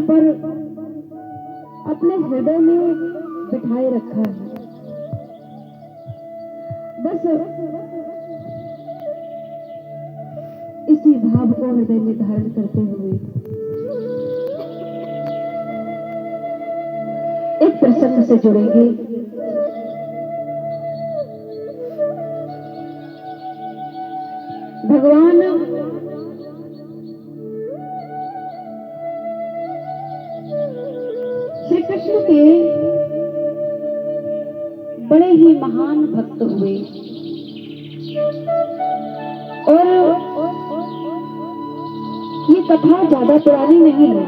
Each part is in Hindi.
पर अपने हृदय में बिठाए रखा है। बस इसी भाव को हृदय में धारण करते हुए एक प्रसंग से जुड़ेंगे। भगवान श्री कृष्ण के बड़े ही महान भक्त हुए और ये कथा ज्यादा पुरानी नहीं है।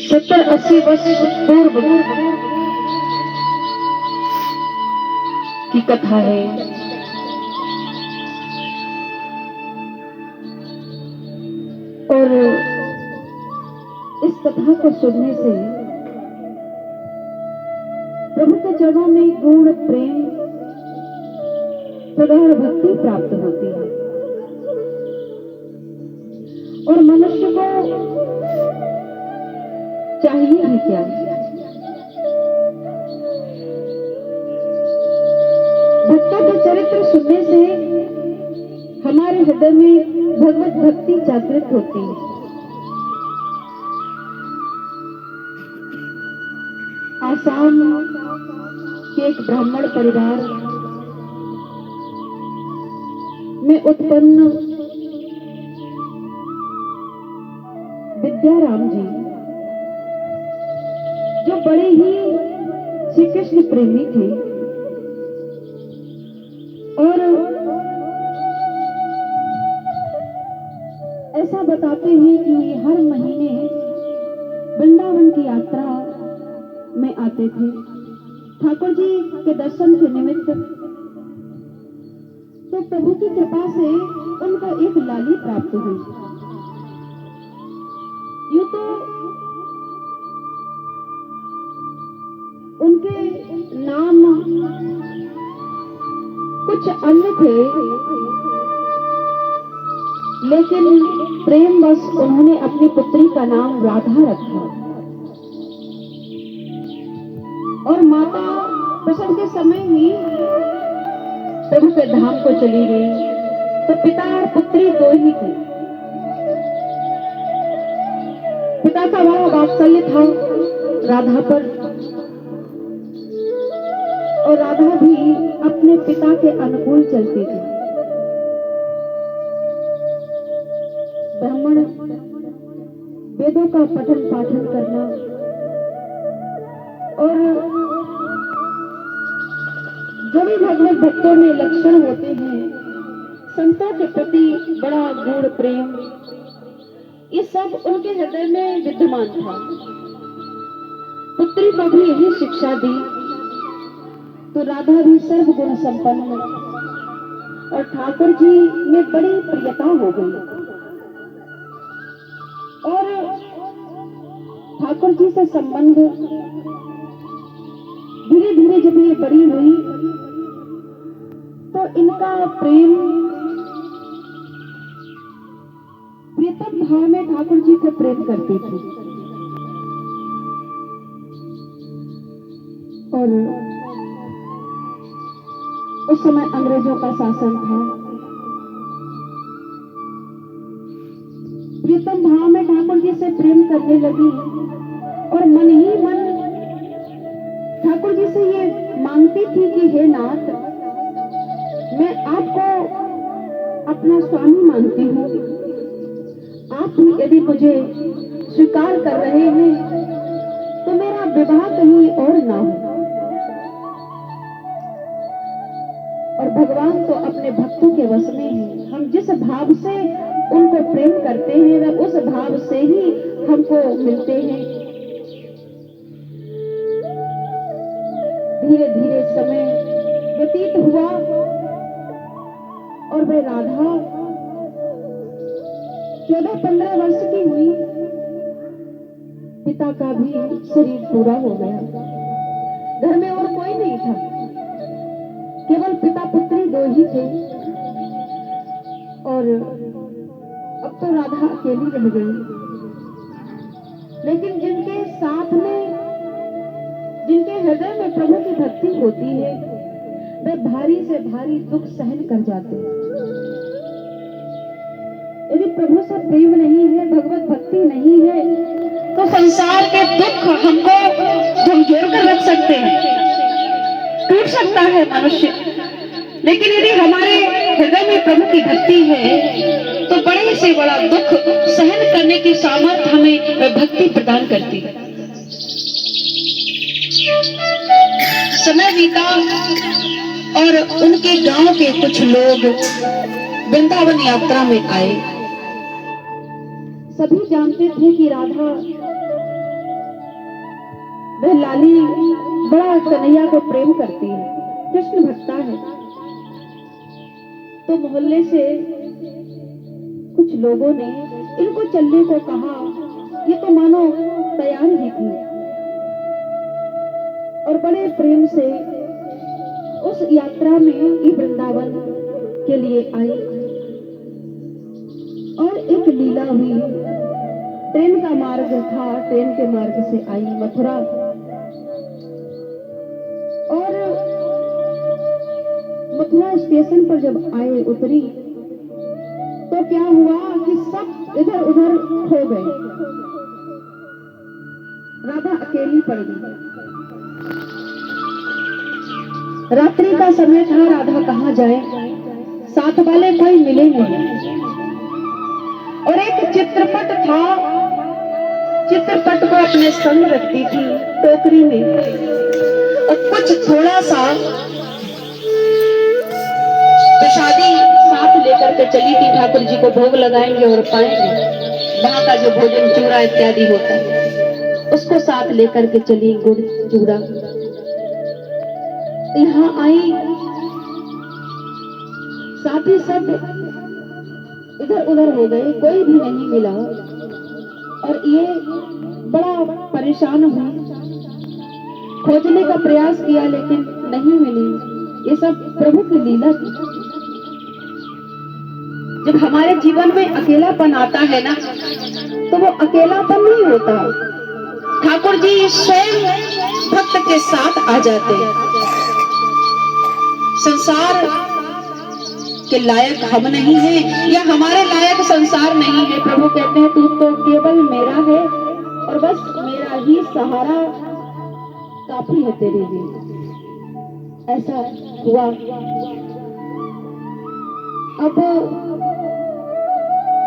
70-80 वर्ष पूर्व की कथा है। और इस कथा को सुनने से प्रभु के चरणों में गूढ़ प्रेम, प्रगाढ़ भक्ति प्राप्त होती है और मनुष्य को चाहिए है क्या? भक्तों के चरित्र सुनने से हमारे हृदय में भगवत भक्ति जागृत होती है। आसाम के एक ब्राह्मण परिवार में उत्पन्न विद्याराम जी, जो बड़े ही श्री कृष्ण प्रेमी थे और ऐसा बताते हैं कि हर महीने वृंदावन की यात्रा में आते थे ठाकुर जी के दर्शन के निमित्त। तो प्रभु की कृपा से उनको एक लाली प्राप्त हुई। यूं तो उनके नाम कुछ अन्य थे, लेकिन प्रेमवश उन्होंने अपनी पुत्री का नाम राधा रखा और माता प्रसव के समय ही प्रभु के धाम को चली गई। तो पिता और पुत्री दो ही थे। पिता का बड़ा वात्सल्य था राधा पर और राधा भी अपने पिता के अनुकूल चलती थी। ब्राह्मण वेदों का पठन पाठन करना और जो भी भगवत भक्तों में लक्षण होते हैं, संतों के प्रति बड़ा गूढ़ प्रेम, ये सब उनके हृदय में विद्यमान था। पुत्री को भी यही शिक्षा दी तो राधा भी सर्वगुण संपन्न और ठाकुर जी में बड़ी प्रियता हो गई। और ठाकुर जी से संबंध धीरे धीरे जब ये बड़ी हुई तो इनका प्रेम प्रीतम भाव में ठाकुर जी को प्रेम करती थी। और उस समय अंग्रेजों का शासन था। प्रीतम भाव में ठाकुर जी से प्रेम करने लगी और मन ही मन ठाकुर जी से ये मांगती थी कि हे नाथ, मैं आपको अपना स्वामी मानती हूँ। आप भी यदि मुझे स्वीकार कर रहे हैं तो मेरा विवाह कहीं और ना हो। और भगवान तो अपने भक्तों के वश में है। हम जिस भाव से उनको प्रेम करते हैं वह उस भाव से ही हमको मिलते हैं। धीरे धीरे समय व्यतीत हुआ और वह राधा 14-15 वर्ष की हुई। पिता का भी शरीर पूरा हो गया। घर में और कोई नहीं था, केवल पिता पुत्री दो ही थे। और तो राधा अकेली रह गई, लेकिन जिनके साथ में, जिनके हृदय में प्रभु की भक्ति होती है, वे भारी से भारी दुख सहन कर जाते हैं। यदि प्रभु से प्रेम नहीं है, भगवत भक्ति नहीं है, तो संसार के दुख हमको झकझोर कर रख सकते हैं, टूट सकता है मनुष्य। लेकिन यदि हमारे हृदय में प्रभु की भक्ति है, तो बड़े से बड़ा दुख सहन करने की सामर्थ्य हमें भक्ति प्रदान करती है। समय बीता और उनके गांव के कुछ लोग वृंदावन यात्रा में आए। सभी जानते थे कि राधा, वह लाली बड़ा कन्हैया को प्रेम करती है, कृष्ण भक्ता है। तो मोहल्ले से कुछ लोगों ने इनको चलने को कहा। ये तो मानो तैयार ही थी और बड़े प्रेम से उस यात्रा में ये वृंदावन के लिए आई। और एक लीला हुई, ट्रेन का मार्ग था, ट्रेन के मार्ग से आई मथुरा। और मथुरा स्टेशन पर जब आए, उतरी, तो क्या हुआ कि सब इधर उधर खो गए। राधा अकेली पड़ गई। रात्रि का समय था, राधा कहाँ जाए, साथ वाले कोई मिले नहीं। और एक चित्रपट था, चित्रपट को अपने संग रखती थी टोकरी में, और कुछ थोड़ा सा प्रसादी साथ लेकर के चली थी। ठाकुर जी को भोग लगाएंगे और पाएंगे, वहां का जो भोजन चूड़ा इत्यादि होता है, उसको साथ लेकर के चली, गुड़ चूड़ा। यहाँ आई, साथी सब इधर उधर हो गए, कोई भी नहीं मिला। और ये बड़ा परेशान हुई, खोजने का प्रयास किया लेकिन नहीं मिली। ये सब प्रभु की लीला थी। जब हमारे जीवन में अकेलापन आता है ना, तो वो अकेलापन नहीं होता, ठाकुर जी स्वयं भक्त के साथ आ जाते हैं। संसार के लायक हम नहीं है, या हमारे लायक संसार नहीं है। प्रभु कहते हैं, तू तो केवल मेरा है और बस मेरा ही सहारा काफी है तेरे लिए। ऐसा हुआ। अब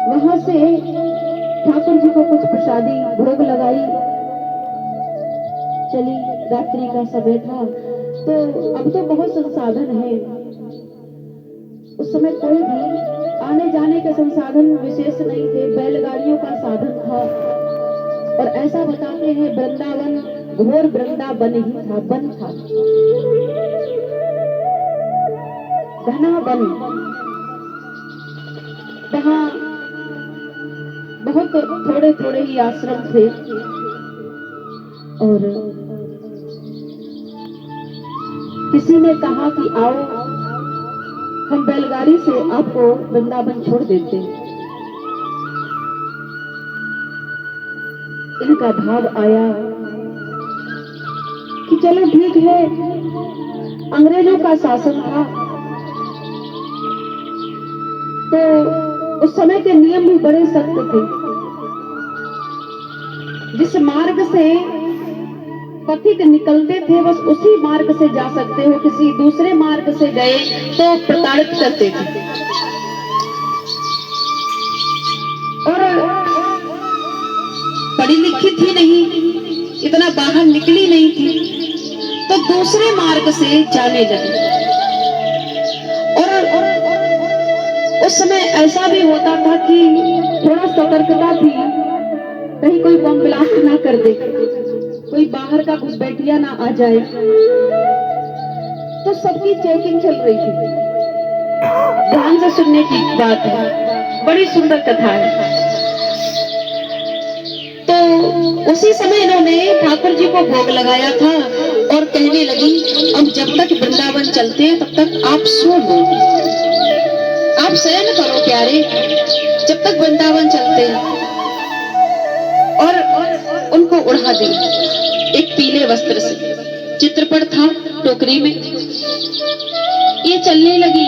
वहां से ठाकुर जी को कुछ प्रसादी भोग लगाई, चली। रात्रि का समय था, तो अब तो बहुत संसाधन है। उस समय कोई भी आने जाने के संसाधन विशेष नहीं थे, बैलगाड़ियों का साधन था। और ऐसा बताते हैं, वृंदावन घोर वृंदावन ही था, वन था, घना वन। वहां बहुत थोड़े थोड़े ही आश्रम थे। और किसी ने कहा कि आओ, हम बैलगाड़ी से आपको वृंदावन छोड़ देते हैं। इनका भाव आया कि चलो ठीक है, अंग्रेजों का शासन था, तो उस समय के नियम भी बड़े सख्त थे। जिस मार्ग से पथिक निकलते थे, बस उसी मार्ग से जा सकते हो, किसी दूसरे मार्ग से गए तो प्रताड़ित करते थे। और पढ़ी लिखी थी नहीं, इतना बाहर निकली नहीं थी, तो दूसरे मार्ग से जाने लगी। और उस समय ऐसा भी होता था कि थोड़ा सतर्कता थी, कहीं कोई बम ब्लास्ट ना कर दे, कोई बाहर का घुसपैठिया ना आ जाए। तो सबकी चेकिंग चल रही थी। ध्यान से सुनने की बात है, बड़ी सुंदर कथा है। तो उसी समय इन्होंने ठाकुर जी को भोग लगाया था और कहने लगी, अब जब तक वृंदावन चलते हैं तब तक आप सो लो, आप शयन करो प्यारे, जब तक वृंदावन जाते और उनको उड़ा दिया एक पीले वस्त्र से। चित्रपट था टोकरी में, ये चलने लगी।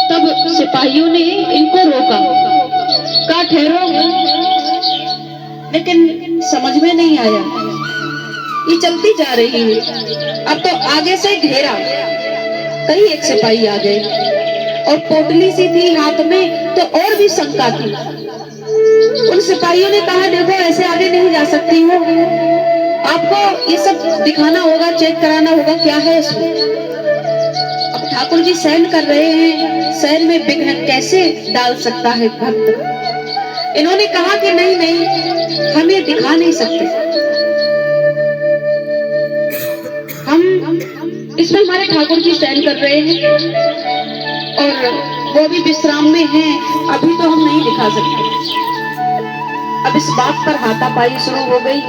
तब सिपाहियों ने इनको रोका, कहा ठहरो, लेकिन समझ में नहीं आया, ये चलती जा रही है। अब तो आगे से घेरा, कई एक सिपाही आ गए और पोटली सी थी हाथ में, तो और भी शंका थी। उन सिपाहियों ने कहा देखो ऐसे आगे नहीं जा सकती हो, आपको ये सब दिखाना होगा, चेक कराना होगा क्या है इसमें। अब ठाकुर जी शयन कर रहे हैं, शयन में विघ्न कैसे डाल सकता है भक्त। इन्होंने कहा कि नहीं नहीं, हम ये दिखा नहीं सकते, हम इसमें हमारे ठाकुर जी शयन कर रहे हैं और वो भी विश्राम में हैं, अभी तो हम नहीं दिखा सकते। अब इस बात पर हाथापाई शुरू हो गई।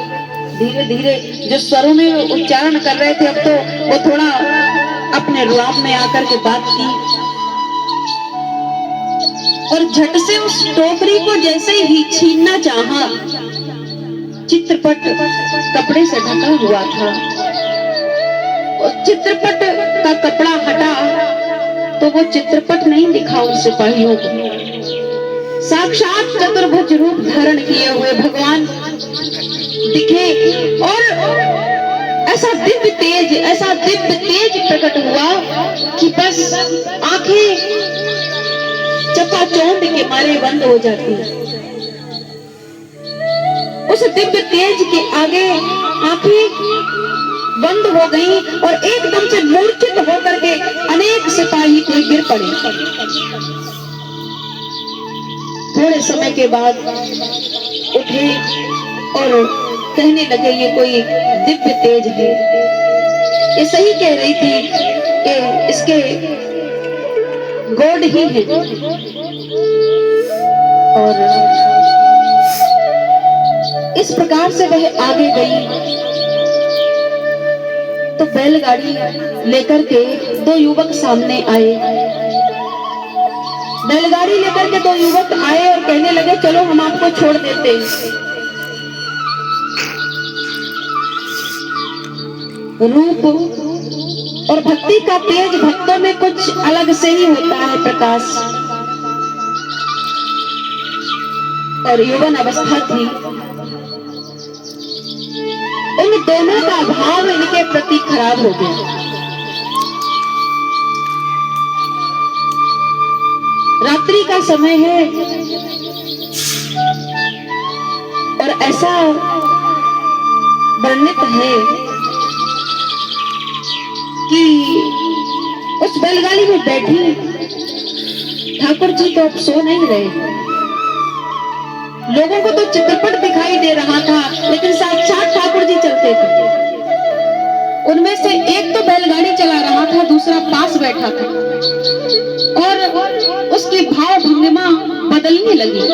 धीरे धीरे जो स्वरों में उच्चारण कर रहे थे, अब तो वो थोड़ा अपने रुआब में आकर के बात की और झट से उस टोकरी को जैसे ही छीनना चाहा। चित्रपट कपड़े से ढका हुआ था, और चित्रपट का कपड़ा हटा तो वो चित्रपट नहीं दिखा उन सिपाहियों को। साक्षात चतुर्भुज रूप धारण किए हुए भगवान दिखे और ऐसा दिव्य तेज प्रकट हुआ कि बस आंखें चकाचौंध के मारे बंद हो जाती। उस दिव्य तेज के आगे आंखें बंद हो गई और एकदम से मूर्छित होकर के अनेक सिपाही थे गिर पड़े। थोड़े समय के बाद उठे और कहने लगे ये कोई दिव्य तेज है। ये सही कह रही थी कि इसके गॉड ही है। और इस प्रकार से वह आगे गई तो बैलगाड़ी लेकर के दो युवक सामने आए। बैलगाड़ी लेकर के दो युवक आए और कहने लगे चलो हम आपको छोड़ देते हैं। रूप और भक्ति का तेज भक्तों में कुछ अलग से ही होता है प्रकाश। और यौवन अवस्था थी, इन दोनों का भाव इनके प्रति खराब हो गया। रात्रि का समय है और ऐसा वर्णित है कि उस बैलगाड़ी में बैठी ठाकुर जी तो अब सो नहीं रहे। लोगों को तो चित्रपट दिखाई दे रहा था, लेकिन साक्षात ठाकुर जी चलते थे। उनमें से एक तो बैलगाड़ी चला रहा था, दूसरा पास बैठा था और उसकी भाव भंगिमा बदलने लगी।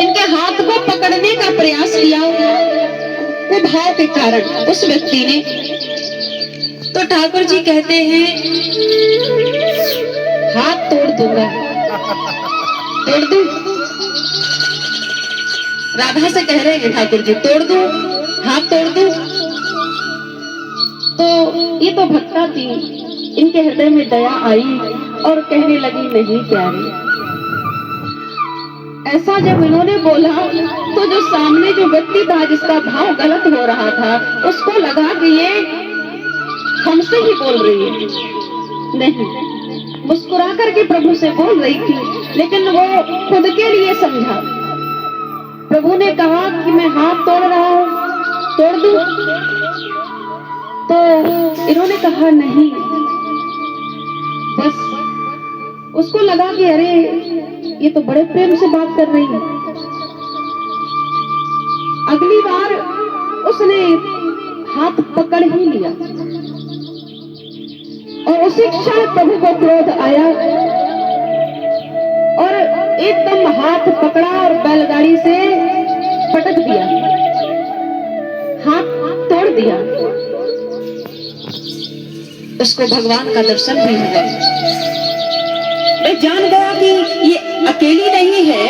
इनके हाथ को पकड़ने का प्रयास किया वो भाव के कारण उस व्यक्ति ने। तो ठाकुर जी कहते हैं हाथ तोड़ दूंगा। तोड़ दूं? राधा से कह रहे हैं ठाकुर जी तोड़ दूं, हाथ तोड़ दूं। तो ये तो भक्ता थी, इनके हृदय में दया आई और कहने लगी नहीं प्यारी। ऐसा जब इन्होंने बोला तो जो सामने जो व्यक्ति था जिसका भाव गलत हो रहा था, उसको लगा कि ये हमसे ही बोल रही है। नहीं, मुस्कुरा करके प्रभु से बोल रही थी, लेकिन वो खुद के लिए समझा। प्रभु ने कहा कि मैं हाथ तोड़ रहा हूं, तोड़ दूं? तो इन्होंने कहा नहीं। बस उसको लगा कि अरे ये तो बड़े प्रेम से बात कर रही है। अगली बार उसने हाथ पकड़ ही लिया और उसी क्षण प्रभु को क्रोध आया और एकदम हाथ पकड़ा और बैलगाड़ी से पटक दिया, हाथ तोड़ दिया। उसको भगवान का दर्शन भी हुआ। मैं जान गया कि ये अकेली नहीं है,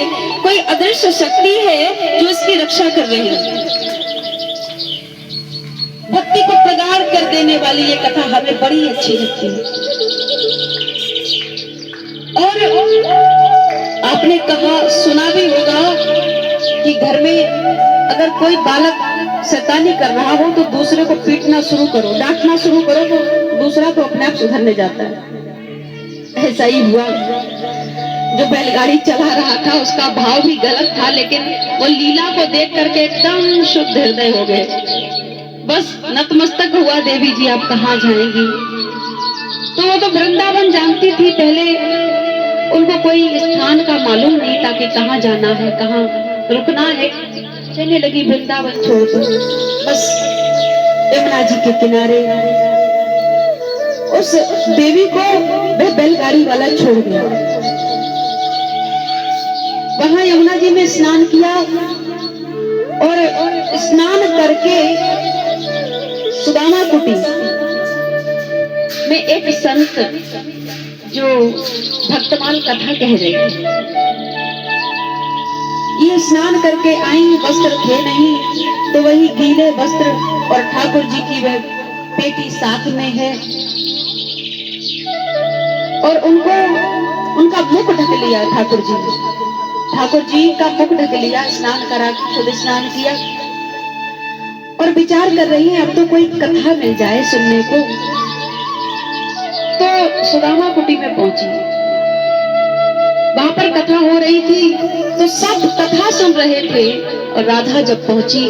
अदृश्य शक्ति है जो इसकी रक्षा कर रही है। भक्ति को प्रगाढ़ कर देने वाली ये कथा हमें बड़ी अच्छी लगती है। और आपने कहा, सुना भी होगा कि घर में अगर कोई बालक शैतानी कर रहा हो तो दूसरे को पीटना शुरू करो, डांटना शुरू करो, तो दूसरा तो अपने आप सुधरने जाता है। ऐसा ही हुआ। जो बैलगाड़ी चला रहा था उसका भाव भी गलत था, लेकिन वो लीला को देख करके एकदम शुद्ध हृदय हो गए। बस नतमस्तक हुआ, देवी जी आप कहाँ जाएंगी? तो वो तो वृंदावन जानती थी, पहले उनको कोई स्थान का मालूम नहीं था कि कहाँ जाना है, कहाँ रुकना है। चलने लगी वृंदावन छोड़कर, बस यमुना जी के किनारे। उस देवी को वह बैलगाड़ी वाला छोड़ गया। वहां यमुना जी में स्नान किया और स्नान करके सुदामा कुटी में एक संत जो भक्तमाल कथा कह रहे हैं, ये स्नान करके आई, वस्त्र थे नहीं, तो वही गीले वस्त्र और ठाकुर जी की वह पेटी साथ में है, और उनका मुख ढक लिया ठाकुर जी का मुख ढक लिया, स्नान करा के खुद स्नान किया और विचार कर रही है अब तो कोई कथा मिल जाए सुनने को। तो सुदामा कुटी में पहुंची, वहां पर कथा हो रही थी, तो सब कथा सुन रहे थे। और राधा जब पहुंची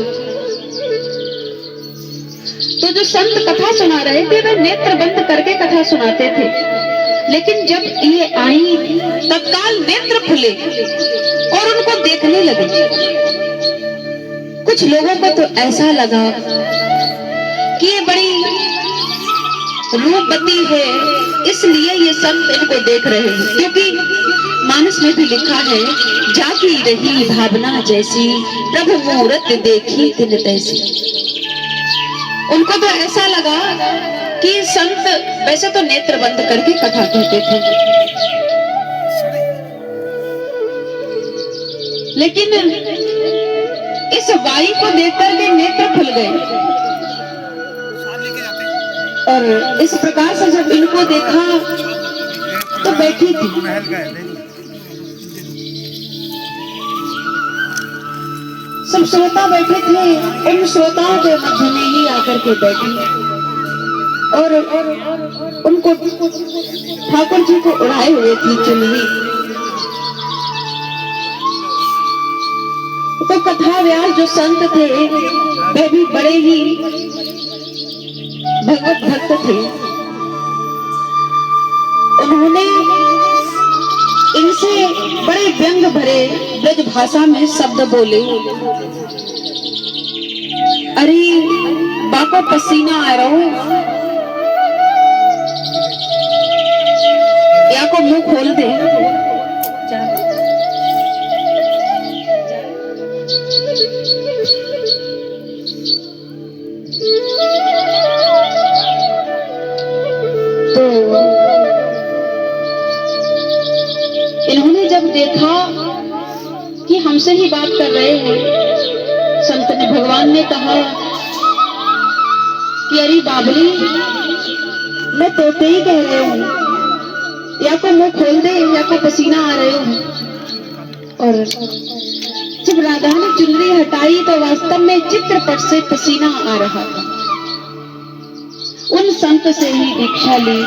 तो जो संत कथा सुना रहे थे वे नेत्र बंद करके कथा सुनाते थे, लेकिन जब ये आई तत्काल नेत्र खुले और उनको देखने लगे। कुछ लोगों को तो ऐसा लगा कि ये बड़ी रूपवती है, इसलिए ये संत इनको देख रहे हैं, क्योंकि मानस में भी लिखा है, जागी रही भावना जैसी, प्रभु मूरत देखी तिन तैसी। उनको तो ऐसा लगा कि संत वैसे तो नेत्र बंद करके कथा कहते थे, लेकिन इस वाई को देखकर के नेत्र खुल गए। और इस प्रकार से जब इनको देखा तो बैठी थी। सब श्रोता बैठे थे, उन श्रोताओं के मध्य में ही आकर के बैठी और उनको ठाकुर जी को उड़ाए हुए थी चुनरी। तो कथा व्यास जो संत थे वे भी बड़े ही भगवत भक्त थे। उन्होंने इनसे बड़े व्यंग भरे ब्रज भाषा में शब्द बोले। अरे बाको पसीना आ रहा हो, या को मुंह खोल दे। तो इन्होंने जब देखा कि हमसे ही बात कर रहे हैं, संत ने भगवान ने कहा कि अरे बाबली, मैं तोते ही कह रहे हूँ, या को मुंह खोल दे, या को पसीना आ रहे हो। और जब राधा ने चुनरी हटाई तो वास्तव में चित्रपट से पसीना आ रहा था। उन संत से ही दीक्षा ली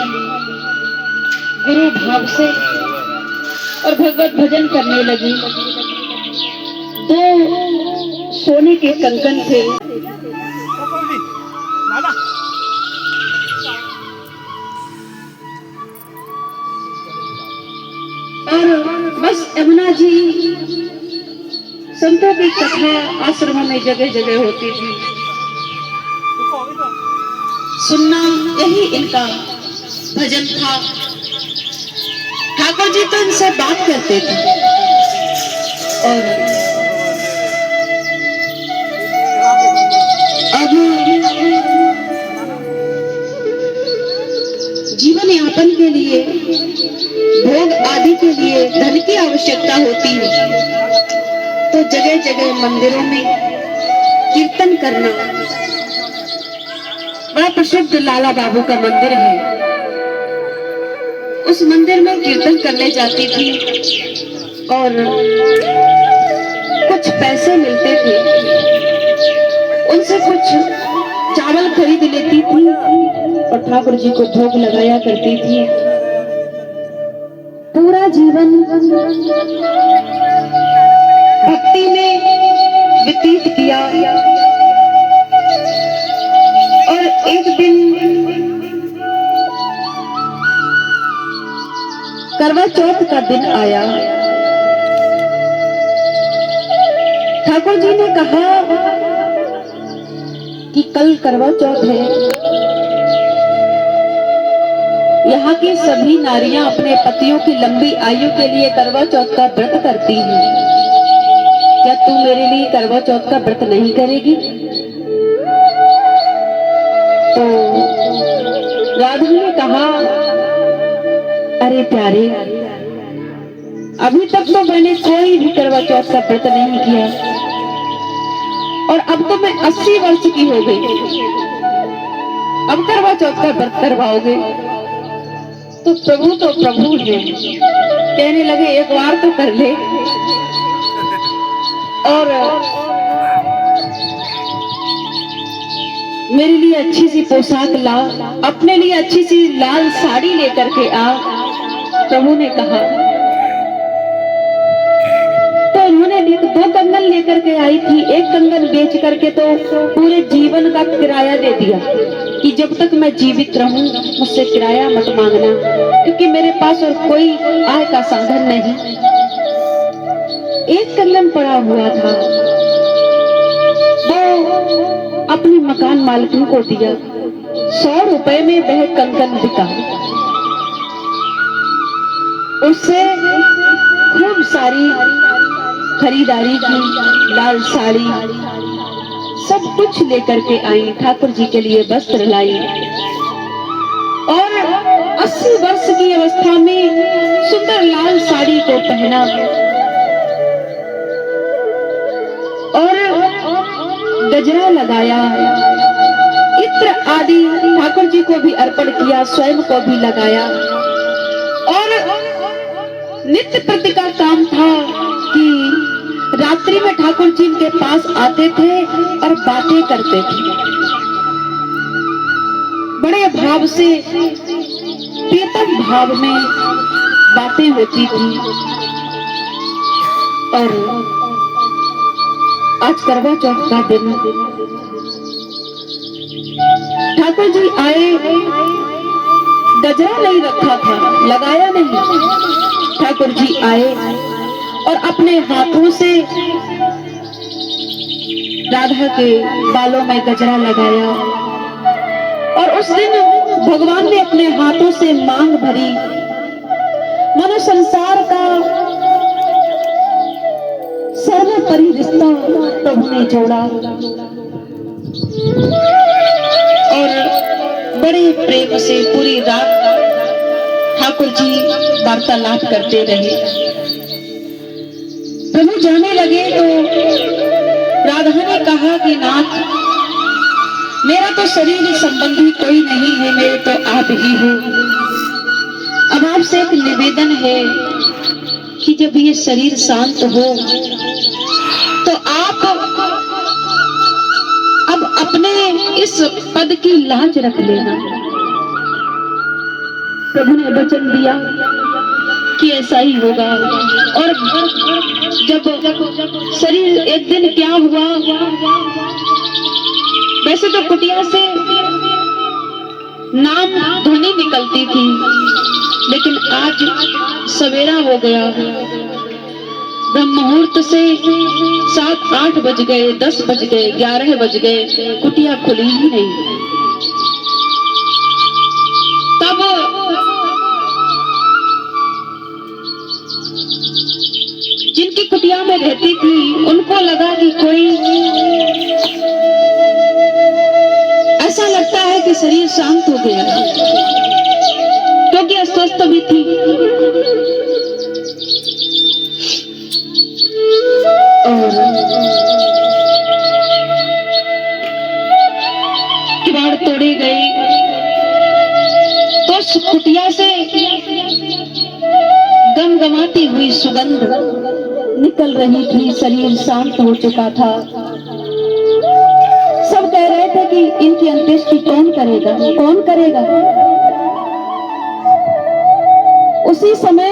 गुरु भाव से और भगवत भजन करने लगी। दो सोने के कंकन थे, और बस यमुना जी संतों की कथा आश्रमों में जगह जगह होती थी, सुनना यही इनका भजन था। ठाकुर जी तो इनसे बात करते थे और अब जीवन यापन के लिए, भोग आदि के लिए धन की आवश्यकता होती है। तो जगह जगह मंदिरों में कीर्तन करना। बड़ा प्रसिद्ध लाला बाबू का मंदिर है, उस मंदिर में कीर्तन करने जाती थी और कुछ पैसे मिलते थे, उनसे कुछ चावल खरीद लेती थी और ठाकुर जी को भोग लगाया करती थी। पूरा जीवन भक्ति में व्यतीत किया और एक दिन करवा चौथ का दिन आया। ठाकुर जी ने कहा कि कल करवा चौथ है, यहाँ की सभी नारियां अपने पतियों की लंबी आयु के लिए करवा चौथ का व्रत करती हैं, क्या तू मेरे लिए करवा चौथ का व्रत नहीं करेगी? तो राधा ने कहा, अरे प्यारे, अभी तक तो मैंने कोई भी करवा चौथ का व्रत नहीं किया और अब तो मैं 80 वर्ष की हो गई, अब करवा चौथ का व्रत करवाओगे? तो प्रभु है, कहने लगे एक बार तो कर ले। और मेरे लिए अच्छी सी पोशाक ला, अपने लिए अच्छी सी लाल साड़ी लेकर के आ, प्रभु ने कहा। तो उन्होंने 2 कंगन लेकर के आई थी, एक कंगन बेच करके तो पूरे जीवन का किराया दे दिया कि जब तक मैं जीवित रहूं मुझसे किराया मत मांगना, क्योंकि मेरे पास और कोई आय का साधन नहीं। एक कंगन पड़ा हुआ था, वो अपनी मकान मालकिन को दिया, 100 रुपए में वह कंगन बिका। उससे खूब सारी खरीदारी की, लाल साड़ी सब कुछ लेकर के आई, ठाकुर जी के लिए वस्त्र लाई और 80 वर्ष की अवस्था में सुंदर लाल साड़ी को पहना और गजरा लगाया, इत्र आदि ठाकुर जी को भी अर्पण किया, स्वयं को भी लगाया और नित्य प्रति का काम था कि रात्रि में ठाकुर जी के पास आते थे और बातें करते थे, बड़े भाव से प्रीतम भाव में बातें होती थी। और आज करवा चौथ का दिन, ठाकुर जी आए, गजरा नहीं रखा था, लगाया नहीं, ठाकुर जी आए और अपने हाथों से राधा के बालों में गजरा लगाया और उस दिन भगवान ने अपने हाथों से मांग भरी, मानो संसार का सर्वोपरि रिश्ता प्रभु ने जोड़ा और बड़े प्रेम से पूरी रात ठाकुर जी वार्तालाप करते रहे। प्रभु जाने लगे तो राधा ने कहा कि नाथ, मेरा तो शरीर संबंधी कोई नहीं है, मेरे तो आप ही हो। अब आपसे एक निवेदन है कि जब ये शरीर शांत हो तो आप अब अपने इस पद की लाज रख लेना। प्रभु ने वचन दिया कि ऐसा ही होगा। और जब शरीर एक दिन क्या हुआ, वैसे तो कुटिया से नाम ध्वनि निकलती थी, लेकिन आज सवेरा हो गया, ब्रह्म मुहूर्त से 7-8 बज गए, 10 बज गए, 11 बज गए, कुटिया खुली ही नहीं। तब जिनकी कुटिया में रहती थी उनको लगा कि कोई, ऐसा लगता है कि शरीर शांत हो गया, क्योंकि अस्वस्थ भी थी। और किवाड़ तोड़े गए तो उस कुटिया से गमगमाती हुई सुगंध निकल रही थी। शरीर शांत हो चुका था। सब कह रहे थे कि इनकी अंत्येष्टि कौन करेगा, कौन करेगा। उसी समय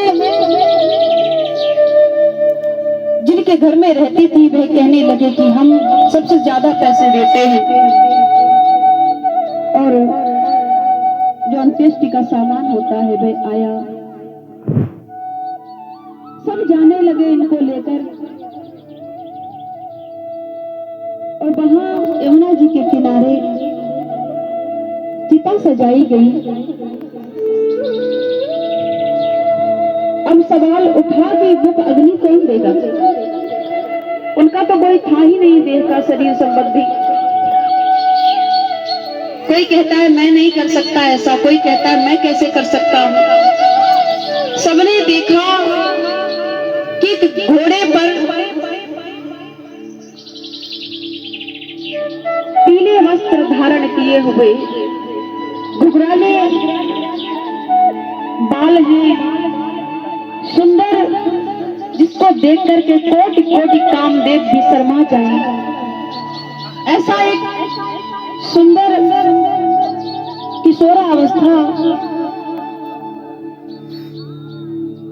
जिनके घर में रहती थी वे कहने लगे कि हम सबसे ज्यादा पैसे देते हैं। और जो अंत्येष्टि का सामान होता है वह आया। सब जाने लगे इनको लेकर और वहां यमुना जी के किनारे चिता सजाई गई। अब सवाल उठा कि वो अग्नि कौन देगा। उनका तो कोई था ही नहीं देह का शरीर संबंधी। कोई कहता है मैं नहीं कर सकता ऐसा, कोई कहता है मैं कैसे कर सकता हूं। सबने देखा कि घोड़े पर पीले वस्त्र धारण किए हुए घुघराले बाल हैं, सुंदर, जिसको देख करके कोटि कोटि कामदेव भी शर्मा जाए, ऐसा एक सुंदर किशोरावस्था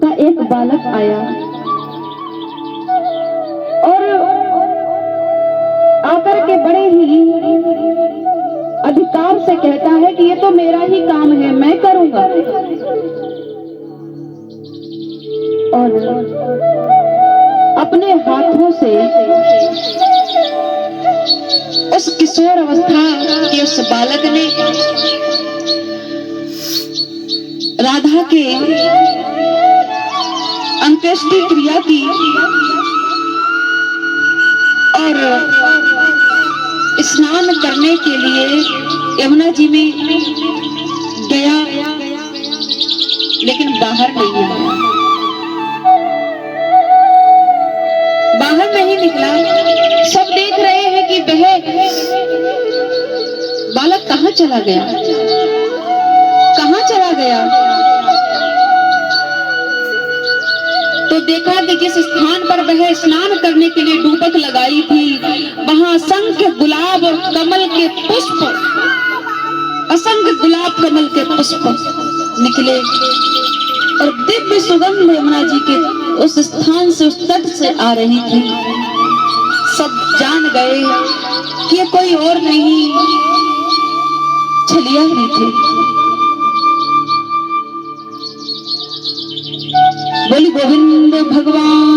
का एक बालक आया और आकर के बड़े ही अधिकार से कहता है कि ये तो मेरा ही काम है, मैं करूंगा। और अपने हाथों से उस किशोर अवस्था के उस बालक ने राधा के अंत्येष्टि क्रिया की और स्नान करने के लिए यमुना जी में गया, लेकिन बाहर नहीं आया। बाहर नहीं निकला। सब देख रहे हैं कि वह बालक कहाँ चला गया, कहाँ चला गया। तो देखा कि जिस स्थान पर वह स्नान करने के लिए डूबक लगाई थी वहां असंख्य गुलाब और कमल के पुष्प, असंख्य गुलाब कमल के पुष्प निकले और दिव्य सुगंध यमुना जी के उस स्थान से, उस तट से आ रही थी। सब जान गए कि ये कोई और नहीं, छलिया ही थे। बोली गोविंद भगवान